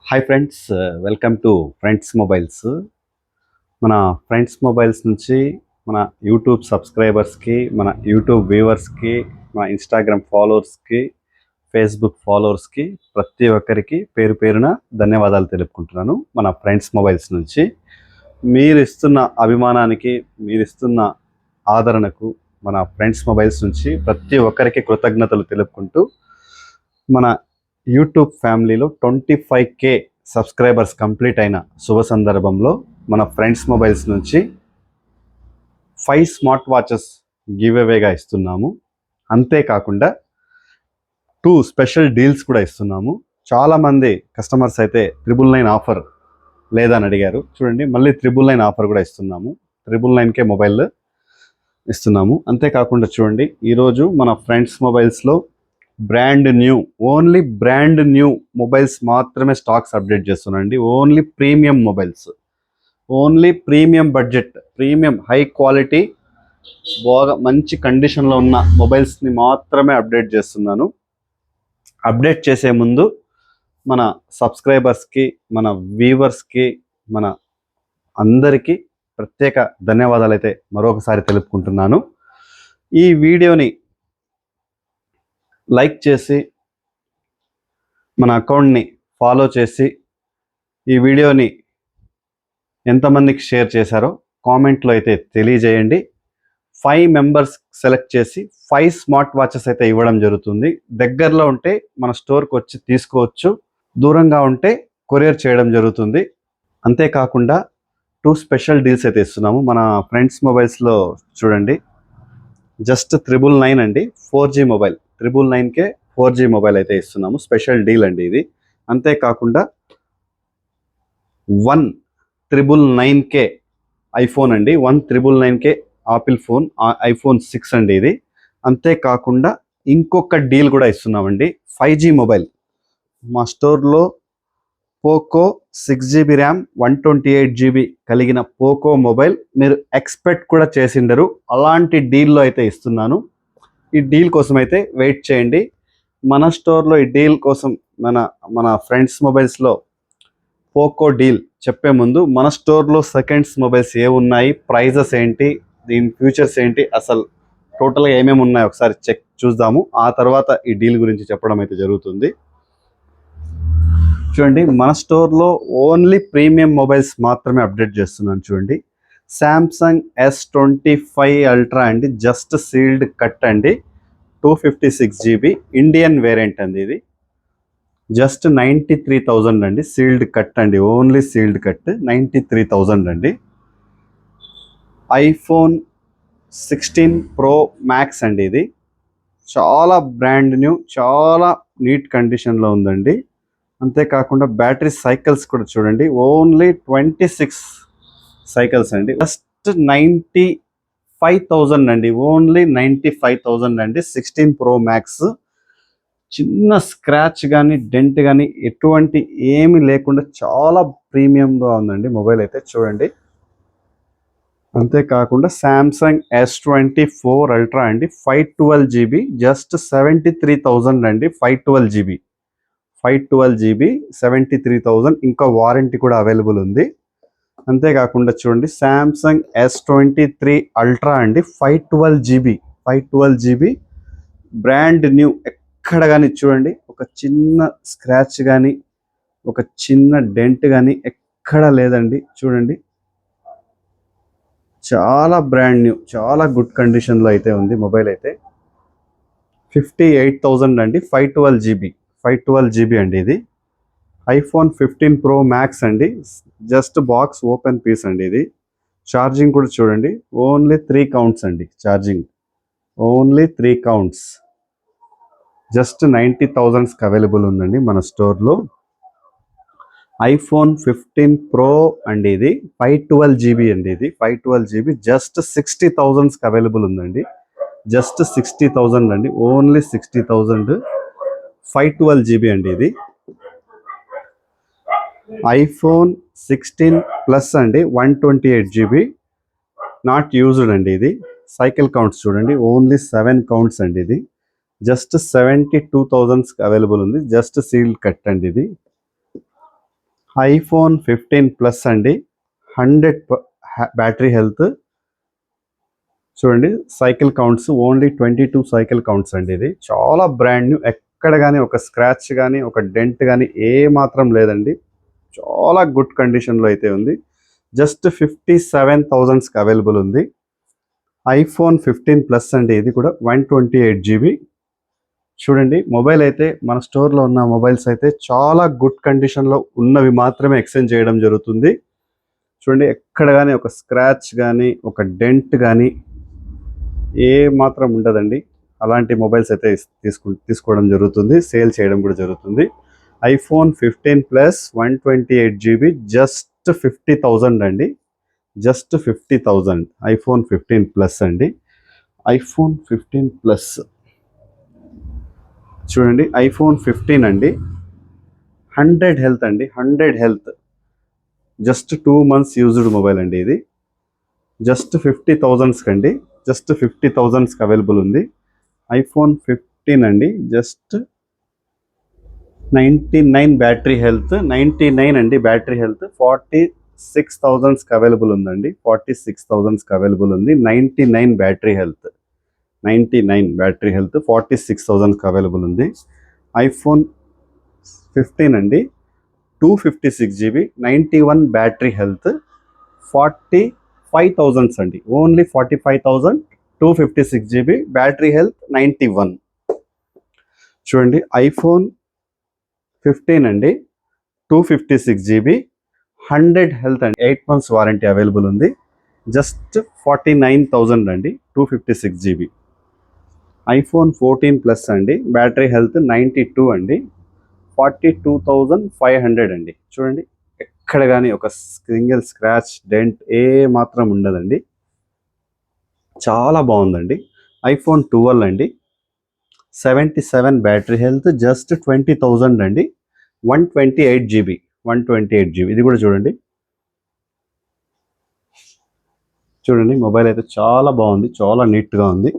Hi friends, welcome to friends mobiles. మన friends mobiles నుంచి మన యూట్యూబ్ సబ్స్క్రైబర్స్కి, మన యూట్యూబ్ వ్యూవర్స్కి, మన ఇన్స్టాగ్రామ్ ఫాలోవర్స్కి, ఫేస్బుక్ ఫాలోవర్స్కి ప్రతి ఒక్కరికి పేరు పేరున ధన్యవాదాలు తెలుపుకుంటున్నాను. మన ఫ్రెండ్స్ మొబైల్స్ నుంచి మీరు ఇస్తున్న అభిమానానికి, మీరు ఇస్తున్న ఆదరణకు మన ఫ్రెండ్స్ మొబైల్స్ నుంచి ప్రతి ఒక్కరికి కృతజ్ఞతలు తెలుపుకుంటూ, మన యూట్యూబ్ ఫ్యామిలీలో 25K సబ్స్క్రైబర్స్ కంప్లీట్ అయిన శుభ సందర్భంలో మన ఫ్రెండ్స్ మొబైల్స్ నుంచి 5 స్మార్ట్ వాచెస్ గివ్ అవేగా ఇస్తున్నాము. అంతేకాకుండా 2 స్పెషల్ డీల్స్ కూడా ఇస్తున్నాము. చాలామంది కస్టమర్స్ అయితే 999 ఆఫర్ లేదని అడిగారు. చూడండి, మళ్ళీ 999 ఆఫర్ కూడా ఇస్తున్నాము. 999కే మొబైల్ ఇస్తున్నాము. అంతేకాకుండా చూడండి, ఈరోజు మన ఫ్రెండ్స్ మొబైల్స్లో brand new, only brand new mobiles మాత్రమే స్టాక్స్ అప్డేట్ చేస్తున్నాండి. Only premium mobiles, only premium budget, premium high quality, బాగా మంచి కండిషన్లో ఉన్న మొబైల్స్ని మాత్రమే అప్డేట్ చేస్తున్నాను. అప్డేట్ చేసే ముందు మన సబ్స్క్రైబర్స్కి, మన వ్యూవర్స్కి, మన అందరికీ ప్రత్యేక ధన్యవాదాలు అయితే మరొకసారి తెలుపుకుంటున్నాను. ఈ వీడియోని లైక్ చేసి, మన అకౌంట్ని ఫాలో చేసి, ఈ వీడియోని ఎంతమందికి షేర్ చేశారో కామెంట్లో అయితే తెలియజేయండి. 5 మెంబర్స్ సెలెక్ట్ చేసి 5 స్మార్ట్ వాచెస్ అయితే ఇవ్వడం జరుగుతుంది. దగ్గరలో ఉంటే మన స్టోర్కి వచ్చి తీసుకోవచ్చు, దూరంగా ఉంటే కొరియర్ చేయడం జరుగుతుంది. అంతేకాకుండా 2 స్పెషల్ డీల్స్ అయితే ఇస్తున్నాము. మన ఫ్రెండ్స్ మొబైల్స్లో చూడండి, జస్ట్ 999 అండి, 4G మొబైల్. 999కే 4G మొబైల్ అయితే ఇస్తున్నాము. స్పెషల్ డీల్ అండి ఇది. అంతేకాకుండా 1999కే ఐఫోన్ అండి. 1999కే ఆపిల్ ఫోన్, ఐఫోన్ 6 అండి ఇది. అంతేకాకుండా ఇంకొక డీల్ కూడా ఇస్తున్నామండి, 5G మొబైల్. మా స్టోర్లో పోకో 6GB ర్యామ్, 128GB కలిగిన పోకో మొబైల్ మీరు ఎక్స్పెక్ట్ కూడా చేసిండరు. అలాంటి డీల్లో అయితే ఇస్తున్నాను. ఈ డీల్ కోసం అయితే వెయిట్ చేయండి. మన స్టోర్లో ఈ డీల్ కోసం మన ఫ్రెండ్స్ మొబైల్స్లో పోకో డీల్ చెప్పే ముందు మన స్టోర్లో సెకండ్స్ మొబైల్స్ ఏ ఉన్నాయి, ప్రైజెస్ ఏంటి, దీని ఫ్యూచర్స్ ఏంటి, అసలు టోటల్గా ఏమేమి ఉన్నాయో ఒకసారి చూద్దాము. ఆ తర్వాత ఈ డీల్ గురించి చెప్పడం అయితే జరుగుతుంది. చూడండి, మన స్టోర్లో ఓన్లీ ప్రీమియం మొబైల్స్ మాత్రమే అప్డేట్ చేస్తున్నాను. చూడండి, శాంసంగ్ S25 అల్ట్రా అండి, జస్ట్ సీల్డ్ కట్ అండి, 256GB ఇండియన్ వేరియంట్ అండి. ఇది జస్ట్ 93,000 అండి, సీల్డ్ కట్ అండి, ఓన్లీ సీల్డ్ కట్ 93,000 అండి. ఐఫోన్ 16 Pro Max అండి, ఇది చాలా బ్రాండ్ న్యూ, చాలా నీట్ కండిషన్లో ఉందండి. అంతేకాకుండా బ్యాటరీ సైకిల్స్ కూడా చూడండి, ఓన్లీ 26 సైకిల్స్ అండి, జస్ట్ 95,000 అండి, ఓన్లీ 95,000 అండి. 16 Pro Max, చిన్న స్క్రాచ్ కానీ డెంట్ కానీ ఎటువంటి ఏమీ లేకుండా చాలా ప్రీమియంగా ఉందండి మొబైల్ అయితే చూడండి. అంతేకాకుండా శాంసంగ్ S24 అల్ట్రా అండి, 512GB, జస్ట్ 73,000 అండి. 512GB 73,000, ఇంకా వారంటీ కూడా అవైలబుల్ ఉంది. అంతేకాకుండా చూడండి, శాంసంగ్ S23 అల్ట్రా అండి, 512GB బ్రాండ్ న్యూ. ఎక్కడ కానీ చూడండి, ఒక చిన్న స్క్రాచ్ కానీ, ఒక చిన్న డెంట్ కానీ ఎక్కడ లేదండి. చూడండి, చాలా బ్రాండ్ న్యూ, చాలా గుడ్ కండిషన్లో అయితే ఉంది మొబైల్ అయితే. 58,000 అండి, 512GB అండి. ఇది ఐఫోన్ 15 Pro Max అండి, జస్ట్ బాక్స్ ఓపెన్ పీస్ అండి. ఇది ఛార్జింగ్ కూడా చూడండి, ఓన్లీ 3 కౌంట్స్ అండి, ఛార్జింగ్ ఓన్లీ 3 కౌంట్స్, జస్ట్ 90,000కి అవైలబుల్ ఉందండి మన స్టోర్లో. ఐఫోన్ 15 Pro అండి, ఇది 512GB అండి. ఇది 512GB జస్ట్ 60,000కి అవైలబుల్ ఉందండి, జస్ట్ 60,000 అండి, ఓన్లీ 60,000, 512GB అండి. ఇది ఐఫోన్ 16 Plus అండి, 128GB నాట్ యూజ్డ్ అండి. ఇది సైకిల్ కౌంట్స్ చూడండి, ఓన్లీ 7 కౌంట్స్ అండి. ఇది జస్ట్ 72,000 అవైలబుల్ ఉంది. జస్ట్ సీల్ కట్ అండి ఇది. ఐఫోన్ 15 ప్లస్ అండి, 100 బ్యాటరీ హెల్త్. చూడండి cycle counts only 22 cycle counts అండి. ఇది చాలా బ్రాండ్ న్యూ, ఎక్కడ కానీ ఒక స్క్రాచ్ కానీ ఒక డెంట్ కానీ ఏ మాత్రం లేదండి. చాలా గుడ్ కండిషన్లో అయితే ఉంది. జస్ట్ 57,000కి అవైలబుల్ ఉంది. ఐఫోన్ 15 ప్లస్ అండి, ఇది కూడా 128 GB. చూడండి మొబైల్ అయితే మన స్టోర్లో ఉన్న మొబైల్స్ అయితే చాలా గుడ్ కండిషన్లో ఉన్నవి మాత్రమే ఎక్స్చేంజ్ చేయడం జరుగుతుంది. చూడండి ఎక్కడ కానీ ఒక స్క్రాచ్ కానీ ఒక డెంట్ కానీ ఏ మాత్రం ఉండదండి. అలాంటి మొబైల్స్ అయితే తీసుకోవడం జరుగుతుంది, సేల్ చేయడం కూడా జరుగుతుంది. ఐఫోన్ 15 ప్లస్ 128 GB జస్ట్ 50,000 అండి. జస్ట్ 50,000 ఐఫోన్ 15 ప్లస్ అండి. ఐఫోన్ 15 ప్లస్ చూడండి ఐఫోన్ 15 అండి, 100 హెల్త్ అండి, 100 health. Just 2 months used mobile అండి ఇది. జస్ట్ 50,000కి అండి, జస్ట్ 50,000కి అవైలబుల్ ఉంది. ఐఫోన్ 15 అండి, జస్ట్ 99 బ్యాటరీ హెల్త్, 99 అండి బ్యాటరీ హెల్త్. 46,000కి అవైలబుల్ ఉందండి, 46,000కి అవైలబుల్ ఉంది. 99 బ్యాటరీ హెల్త్, 99 బ్యాటరీ హెల్త్, 46,000కి అవైలబుల్ ఉంది. ఐఫోన్ 15 అండి, 256 GB, 91 బ్యాటరీ హెల్త్, 45,000 అండి, ఓన్లీ 45,000, 256 GB బ్యాటరీ హెల్త్, 91. చూడండి ఐఫోన్ 15 అండి, 256 GB, 100 హెల్త్ అండి, 8 months వారంటీ అవైలబుల్ ఉంది. జస్ట్ 49,000 అండి, 256 GB. ఐఫోన్ 14 ప్లస్ అండి, బ్యాటరీ హెల్త్ 92 అండి, 42,500 అండి. చూడండి ఎక్కడ కానీ ఒక సింగిల్ స్క్రాచ్ డెంట్ ఏ మాత్రం ఉండదండి. చాలా బాగుందండి. ఐఫోన్ 12 అండి, 77 బ్యాటరీ హెల్త్, జస్ట్ 20,000 అండి, 128 GB, 128 GB. ఇది కూడా చూడండి, చూడండి మొబైల్ అయితే చాలా బాగుంది, చాలా నీట్గా ఉంది.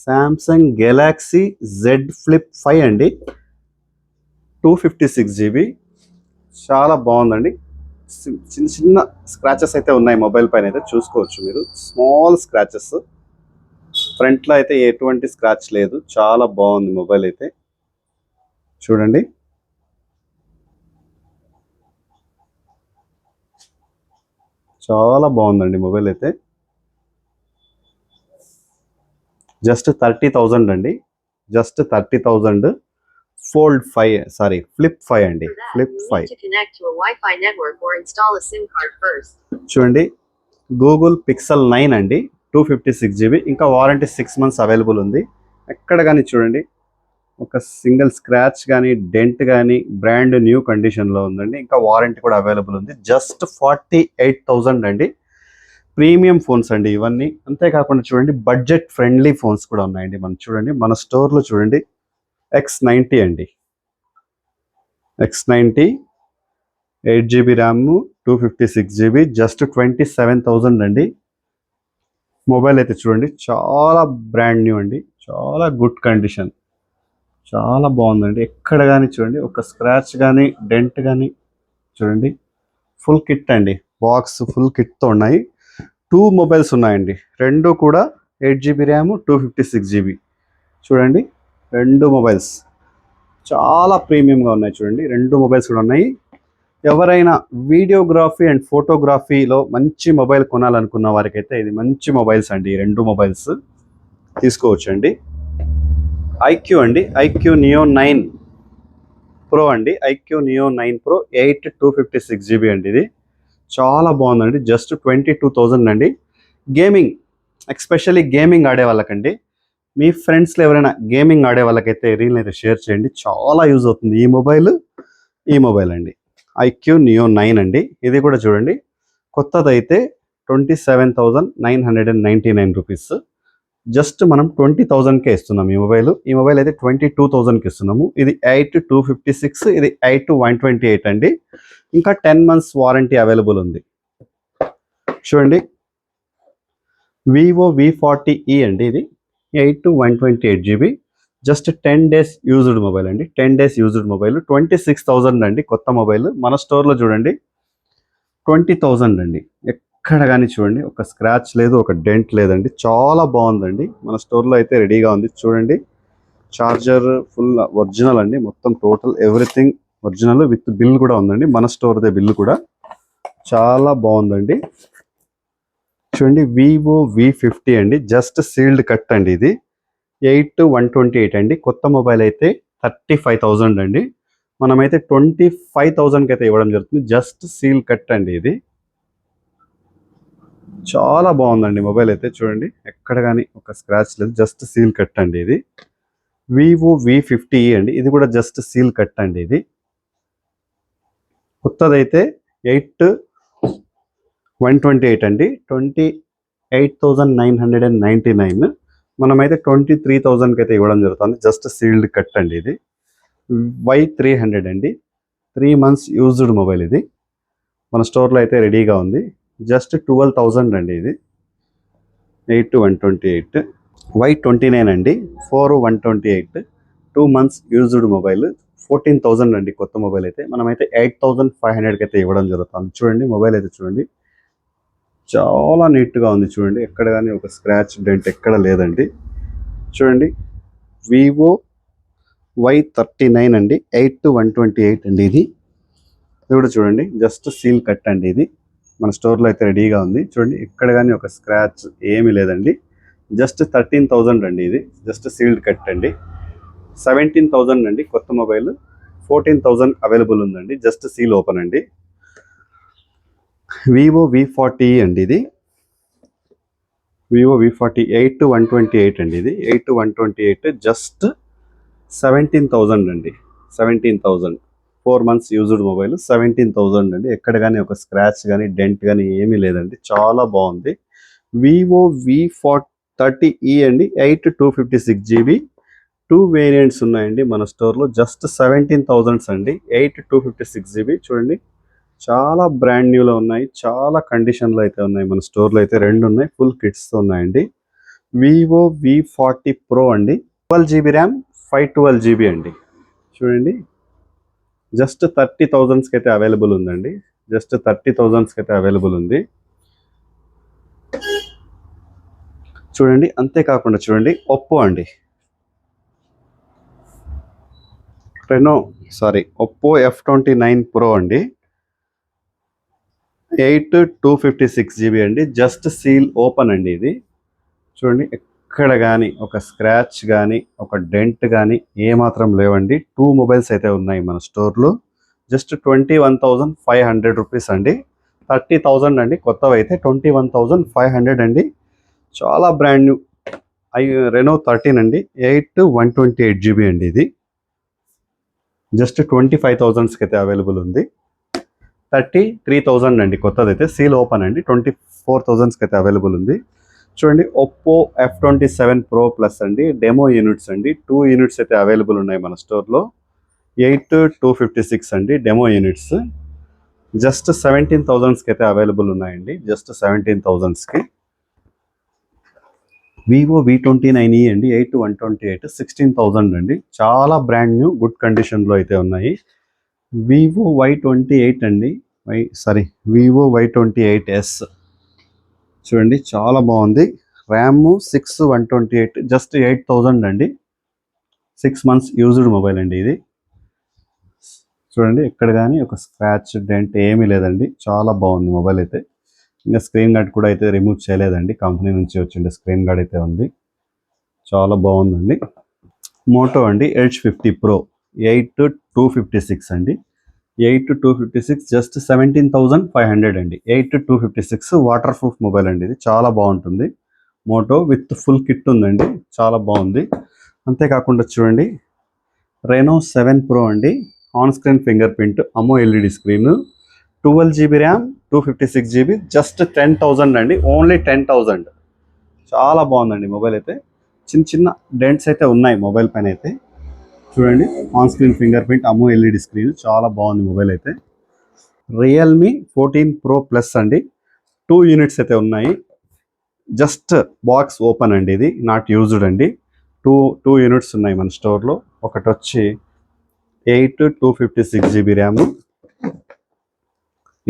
శాంసంగ్ గెలాక్సీ జెడ్ ఫ్లిప్ 5 అండి, 256 GB. చాలా బాగుందండి. చిన్న చిన్న స్క్రాచెస్ అయితే ఉన్నాయి మొబైల్ పైన, అయితే చూసుకోవచ్చు మీరు, స్మాల్ స్క్రాచెస్. ఫ్రంట్లో అయితే ఎటువంటి స్క్రాచ్ లేదు. చాలా బాగుంది మొబైల్ అయితే. చూడండి చాలా బాగుందండి మొబైల్ అయితే. జస్ట్ 30,000 అండి, జస్ట్ 30,000. ఫోల్డ్ 5 ఫ్లిప్ 5 అండి, ఫ్లిప్ 5. చూడండి గూగుల్ పిక్సెల్ 9 అండి, 256 GB, ఇంకా వారంటీ 6 months అవైలబుల్ ఉంది. ఎక్కడ కానీ చూడండి ఒక సింగిల్ స్క్రాచ్ కానీ డెంట్ కానీ బ్రాండ్ న్యూ కండిషన్లో ఉందండి. ఇంకా వారంటీ కూడా అవైలబుల్ ఉంది. జస్ట్ 48,000 అండి. ప్రీమియం ఫోన్స్ అండి ఇవన్నీ. అంతేకాకుండా చూడండి బడ్జెట్ ఫ్రెండ్లీ ఫోన్స్ కూడా ఉన్నాయండి. మనం చూడండి మన స్టోర్లో చూడండి X90 అండి, X90 8 GB RAM, 256 GB, just 27,000 అండి. మొబైల్ అయితే చూడండి చాలా బ్రాండ్ న్యూ అండి, చాలా గుడ్ కండిషన్, చాలా బాగుందండి. ఎక్కడ కానీ చూడండి ఒక స్క్రాచ్ కానీ డెంట్ కానీ. చూడండి ఫుల్ కిట్ అండి, బాక్స్ ఫుల్ కిట్తో ఉన్నాయి. 2 మొబైల్స్ ఉన్నాయండి, రెండు కూడా 8 GB ర్యామ్, 256 GB. చూడండి 2 మొబైల్స్ చాలా ప్రీమియంగా ఉన్నాయి. చూడండి 2 మొబైల్స్ కూడా ఉన్నాయి. ఎవరైనా వీడియోగ్రఫీ అండ్ ఫోటోగ్రఫీలో మంచి మొబైల్ కొనాలనుకున్న వారికైతే ఇది మంచి మొబైల్స్ అండి. 2 మొబైల్స్ తీసుకోవచ్చు అండి. ఐక్యూ అండి, ఐక్యూ నియో 9 ప్రో అండి, ఐక్యూ నియో 9 ప్రో 8 256 GB అండి. ఇది చాలా బాగుందండి, జస్ట్ 22,000 అండి. గేమింగ్, ఎస్పెషల్లీ గేమింగ్ ఆడే వాళ్ళకండి, మీ ఫ్రెండ్స్లో ఎవరైనా గేమింగ్ ఆడే వాళ్ళకైతే రీల్ అయితే షేర్ చేయండి, చాలా యూజ్ అవుతుంది ఈ మొబైల్ అండి. ఐక్యూ నియో 9 అండి. ఇది కూడా చూడండి కొత్తదైతే 27,999 రూపీస్. జస్ట్ మనం 20,000కే ఇస్తున్నాం ఈ మొబైల్ అయితే 22,000కి ఇస్తున్నాము. ఇది 8 256, ఇది 8 128 అండి. ఇంకా 10 months వారంటీ అవైలబుల్ ఉంది. చూడండి వివో V40e అండి, ఇది 8 to 128 GB, just 10 days used mobile అండి. 10 days యూజ్డ్ మొబైల్, 26,000 అండి కొత్త మొబైల్. మన స్టోర్లో చూడండి 20,000 అండి. ఎక్కడ కానీ చూడండి ఒక స్క్రాచ్ లేదు, ఒక డెంట్ లేదండి. చాలా బాగుందండి. మన స్టోర్లో అయితే రెడీగా ఉంది. చూడండి చార్జర్ ఫుల్ ఒరిజినల్ అండి, మొత్తం total everything original, with bill కూడా ఉందండి. మన స్టోర్దే బిల్ కూడా. చాలా బాగుందండి. చూడండి వివో V50 అండి, జస్ట్ సీల్డ్ కట్ అండి. ఇది 8 to 128 అండి. కొత్త మొబైల్ అయితే 35,000 అండి. మనమైతే 25,000కి అయితే ఇవ్వడం జరుగుతుంది. జస్ట్ సీల్ కట్ అండి. ఇది చాలా బాగుందండి మొబైల్ అయితే. చూడండి ఎక్కడ కానీ ఒక స్క్రాచ్ లేదు, జస్ట్ సీల్ కట్ అండి. ఇది వివో V50e అండి, ఇది కూడా జస్ట్ సీల్ కట్ అండి. ఇది కొత్తదైతే 8 to 128 అండి, 28,999. మనమైతే 23,000కి అయితే ఇవ్వడం జరుగుతుంది. జస్ట్ సీల్డ్ కట్ అండి. ఇది Y300 అండి, 3 months యూజ్డ్ మొబైల్. ఇది మన స్టోర్లో అయితే రెడీగా ఉంది. జస్ట్ 12,000 అండి. ఇది 8 to 128. Y29 అండి, 4 128, 2 months యూజ్డ్ మొబైల్, 14,000 అండి కొత్త మొబైల్ అయితే. మనమైతే 8,500కి అయితే ఇవ్వడం జరుగుతుంది. చూడండి మొబైల్ అయితే చూడండి చాలా నీట్గా ఉంది. చూడండి ఎక్కడ కానీ ఒక స్క్రాచ్ డెంట్ ఎక్కడ లేదండి. చూడండి వివో Y39 అండి, 8 to 128 అండి. ఇది కూడా చూడండి జస్ట్ సీల్ కట్ అండి. ఇది మన స్టోర్లో అయితే రెడీగా ఉంది. చూడండి ఎక్కడ కానీ ఒక స్క్రాచ్ ఏమీ లేదండి. జస్ట్ 13,000 అండి. ఇది జస్ట్ సీల్డ్ కట్ అండి. 17,000 అండి కొత్త మొబైల్, 14,000 అవైలబుల్ ఉందండి. జస్ట్ సీల్ ఓపెన్ అండి. వివో V40 అండి, ఇది వివో V40 8 to 128 అండి. ఇది 8 to 128, జస్ట్ 17,000 అండి. 17,000, 4 months యూజ్డ్ మొబైల్, 17,000 అండి. ఎక్కడ కానీ ఒక స్క్రాచ్ కానీ డెంట్ కానీ ఏమీ లేదండి. చాలా బాగుంది. వివో V30e అండి, 8 to 256 GB, 2 వేరియంట్స్ ఉన్నాయండి మన స్టోర్లో. జస్ట్ 17,000 అండి, 8 to 256 GB. చూడండి చాలా బ్రాండ్ న్యూలో ఉన్నాయి, చాలా కండిషన్లో అయితే ఉన్నాయి. మన స్టోర్లో అయితే 2 ఉన్నాయి, ఫుల్ కిట్స్తో ఉన్నాయండి. వివో V40 Pro అండి, 12 GB ర్యామ్, 512 GB అండి. చూడండి జస్ట్ 30,000కి అయితే అవైలబుల్ ఉందండి. జస్ట్ 30,000కి అయితే అవైలబుల్ ఉంది. చూడండి అంతేకాకుండా చూడండి ఒప్పో అండి, ఒప్పో F29 Pro అండి, 8 to 256 GB అండి. జస్ట్ సీల్ ఓపెన్ అండి. ఇది చూడండి ఎక్కడ కానీ ఒక స్క్రాచ్ కానీ ఒక డెంట్ కానీ ఏమాత్రం లేవండి. 2 మొబైల్స్ అయితే ఉన్నాయి మన స్టోర్లో. జస్ట్ 21,500 రూపీస్ అండి. 30,000 అండి కొత్తవి అయితే, 21,500 అండి. చాలా బ్రాండ్ న్యూ రెనో 13 అండి, 8 to 128 GB అండి. ఇది జస్ట్ 25,000కి అయితే అవైలబుల్ ఉంది. 33,000 అండి కొత్తదైతే, సీల్ ఓపెన్ అండి. 24,000కి అయితే అవైలబుల్ ఉంది. చూడండి ఒప్పో F27 Pro Plus అండి, డెమో యూనిట్స్ అండి, 2 యూనిట్స్ అయితే అవైలబుల్ ఉన్నాయి మన స్టోర్లో. 8 to 256 అండి డెమో యూనిట్స్. జస్ట్ 17,000కి అయితే అవైలబుల్ ఉన్నాయండి. జస్ట్ 17,000కి. వివో V29e అండి, 8 to 128, 16,000 అండి. చాలా బ్రాండ్ న్యూ గుడ్ కండిషన్లో అయితే ఉన్నాయి. వివో Y28 అండి, వివో Y28s. చూడండి చాలా బాగుంది. ర్యామ్ 6 128, జస్ట్ 8,000 అండి. 6 months యూజ్డ్ మొబైల్ అండి. ఇది చూడండి ఎక్కడ కానీ ఒక స్క్రాచ్ డెంట్ ఏమీ లేదండి. చాలా బాగుంది మొబైల్ అయితే. ఇంకా స్క్రీన్ గార్డ్ కూడా అయితే రిమూవ్ చేయలేదండి, కంపెనీ నుంచి వచ్చిండే స్క్రీన్ గార్డ్ అయితే ఉంది. చాలా బాగుందండి. మోటో అండి, H50 Pro, 8 to 256 అండి, 8 to 256, జస్ట్ 17,500 అండి. 8 to 256 వాటర్ ప్రూఫ్ మొబైల్ అండి. ఇది చాలా బాగుంటుంది. మోటో విత్ ఫుల్ కిట్ ఉందండి, చాలా బాగుంది. అంతేకాకుండా చూడండి రెనో 7 Pro అండి, on screen fingerprint, AMOLED screen, 12 GB RAM, 256 GB, just 10,000 అండి. ఓన్లీ 10,000. చాలా బాగుందండి మొబైల్ అయితే. చిన్న చిన్న డెంట్స్ అయితే ఉన్నాయి మొబైల్ పైన అయితే. చూడండి on screen fingerprint, AMOLED screen, చాలా బాగుంది మొబైల్ అయితే. రియల్మీ 14 Pro Plus అండి, 2 యూనిట్స్ అయితే ఉన్నాయి. జస్ట్ బాక్స్ ఓపెన్ అండి, ఇది నాట్ యూజ్డ్ అండి. టూ యూనిట్స్ ఉన్నాయి మన స్టోర్లో. ఒకటి వచ్చి 8 256 GB ర్యామ్,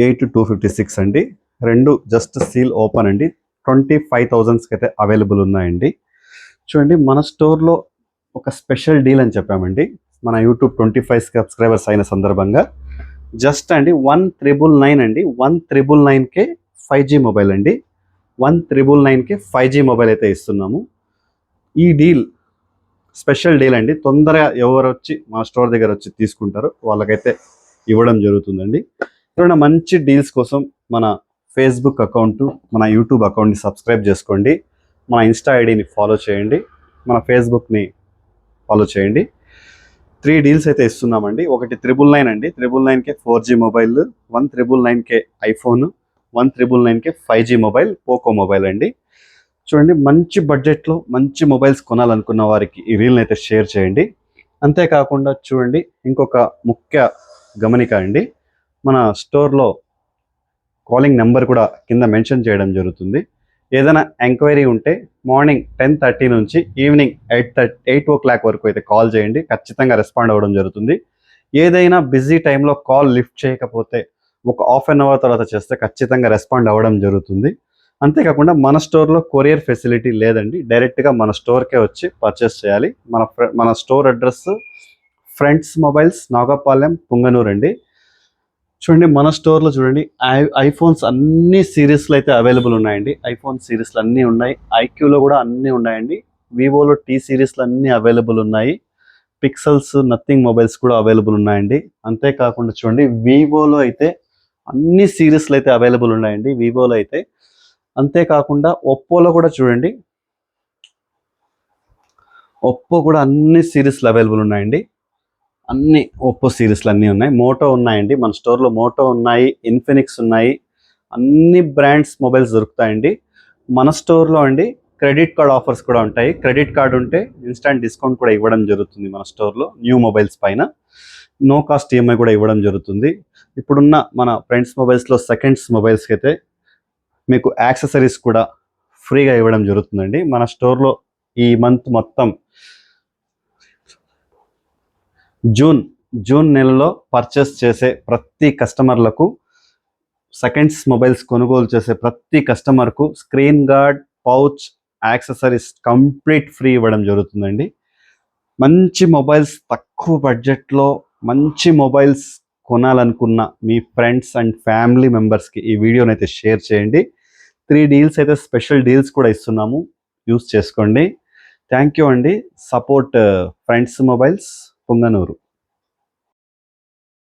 8 256 అండి. రెండు జస్ట్ సీల్ ఓపెన్ అండి. 25,000కి అయితే అవైలబుల్ ఉన్నాయండి. చూడండి, మన స్టోర్లో ఒక స్పెషల్ డీల్ అని చెప్పామండి. మన యూట్యూబ్ 25 సబ్స్క్రైబర్స్ అయిన సందర్భంగా జస్ట్ అండి 1,999 అండి, 1,999కే 5G మొబైల్ అండి. 1,999కే 5G మొబైల్ అయితే ఇస్తున్నాము. ఈ డీల్ స్పెషల్ డీల్ అండి. తొందరగా ఎవరు వచ్చి మా స్టోర్ దగ్గర వచ్చి తీసుకుంటారో వాళ్ళకైతే ఇవ్వడం జరుగుతుందండి. ఏమైనా మంచి డీల్స్ కోసం మన ఫేస్బుక్ అకౌంట్, మన యూట్యూబ్ అకౌంట్ని సబ్స్క్రైబ్ చేసుకోండి. మన ఇన్స్టా ఐడిని ఫాలో చేయండి, మన ఫేస్బుక్ని ఫాలో చేయండి. 3 డీల్స్ అయితే ఇస్తున్నామండి. ఒకటి 999 అండి, 999కే 4G మొబైల్, 1,999కే ఐఫోన్, 1,999కే 5G మొబైల్, పోకో మొబైల్ అండి. చూడండి, మంచి బడ్జెట్లో మంచి మొబైల్స్ కొనాలనుకున్న వారికి ఈ రీల్ని అయితే షేర్ చేయండి. అంతేకాకుండా చూడండి, ఇంకొక ముఖ్య గమనిక అండి, మన స్టోర్లో కాలింగ్ నెంబర్ కూడా కింద మెన్షన్ చేయడం జరుగుతుంది. ఏదైనా ఎంక్వైరీ ఉంటే మార్నింగ్ 10:30 నుంచి ఈవినింగ్ 8 o'clock వరకు అయితే కాల్ చేయండి, ఖచ్చితంగా రెస్పాండ్ అవ్వడం జరుగుతుంది. ఏదైనా బిజీ టైంలో కాల్ లిఫ్ట్ చేయకపోతే ఒక హాఫ్ అన్ అవర్ తర్వాత చేస్తే ఖచ్చితంగా రెస్పాండ్ అవ్వడం జరుగుతుంది. అంతేకాకుండా మన స్టోర్లో కొరియర్ ఫెసిలిటీ లేదండి, డైరెక్ట్గా మన స్టోర్కే వచ్చి పర్చేస్ చేయాలి. మన store address friends mobiles, Nagapalem, Punganur అండి. చూడండి, మన స్టోర్లో చూడండి ఐఫోన్స్ అన్ని సిరీస్లు అయితే అవైలబుల్ ఉన్నాయండి. ఐఫోన్ సిరీస్లు అన్నీ ఉన్నాయి. ఐక్యూలో కూడా అన్నీ ఉన్నాయండి. వివోలో టీ సిరీస్లు అన్నీ అవైలబుల్ ఉన్నాయి. పిక్సెల్స్, నథింగ్ మొబైల్స్ కూడా అవైలబుల్ ఉన్నాయండి. అంతేకాకుండా చూడండి, వివోలో అయితే అన్ని సిరీస్లు అయితే అవైలబుల్ ఉన్నాయండి, వివోలో అయితే. అంతేకాకుండా ఒప్పోలో కూడా చూడండి, ఒప్పో కూడా అన్ని సిరీస్లు అవైలబుల్ ఉన్నాయండి. అన్ని ఒప్పో సిరీస్లు అన్నీ ఉన్నాయి. మోటో ఉన్నాయండి, మన స్టోర్లో మోటో ఉన్నాయి, ఇన్ఫినిక్స్ ఉన్నాయి, అన్ని బ్రాండ్స్ మొబైల్స్ దొరుకుతాయండి మన స్టోర్లో అండి. క్రెడిట్ కార్డ్ ఆఫర్స్ కూడా ఉంటాయి. క్రెడిట్ కార్డ్ ఉంటే ఇన్స్టాంట్ డిస్కౌంట్ కూడా ఇవ్వడం జరుగుతుంది మన స్టోర్లో. న్యూ మొబైల్స్ పైన నో కాస్ట్ ఈఎంఐ కూడా ఇవ్వడం జరుగుతుంది. ఇప్పుడున్న మన ఫ్రెండ్స్ మొబైల్స్లో సెకండ్స్ మొబైల్స్కి అయితే మీకు యాక్సెసరీస్ కూడా ఫ్రీగా ఇవ్వడం జరుగుతుందండి. మన స్టోర్లో ఈ మంత్ మొత్తం జూన్ నెలలో పర్చేస్ చేసే ప్రతి కస్టమర్లకు, సెకండ్స్ మొబైల్స్ కొనుగోలు చేసే ప్రతి కస్టమర్కు screen guard, pouch, accessories complete free ఇవ్వడం జరుగుతుందండి. మంచి మొబైల్స్ తక్కువ బడ్జెట్లో మంచి మొబైల్స్ కొనాలనుకున్న మీ ఫ్రెండ్స్ అండ్ ఫ్యామిలీ మెంబర్స్కి ఈ వీడియోని అయితే షేర్ చేయండి. 3 డీల్స్ అయితే స్పెషల్ డీల్స్ కూడా ఇస్తున్నాము, యూస్ చేసుకోండి. థ్యాంక్ యూ అండి. Support friends mobiles, Punganur.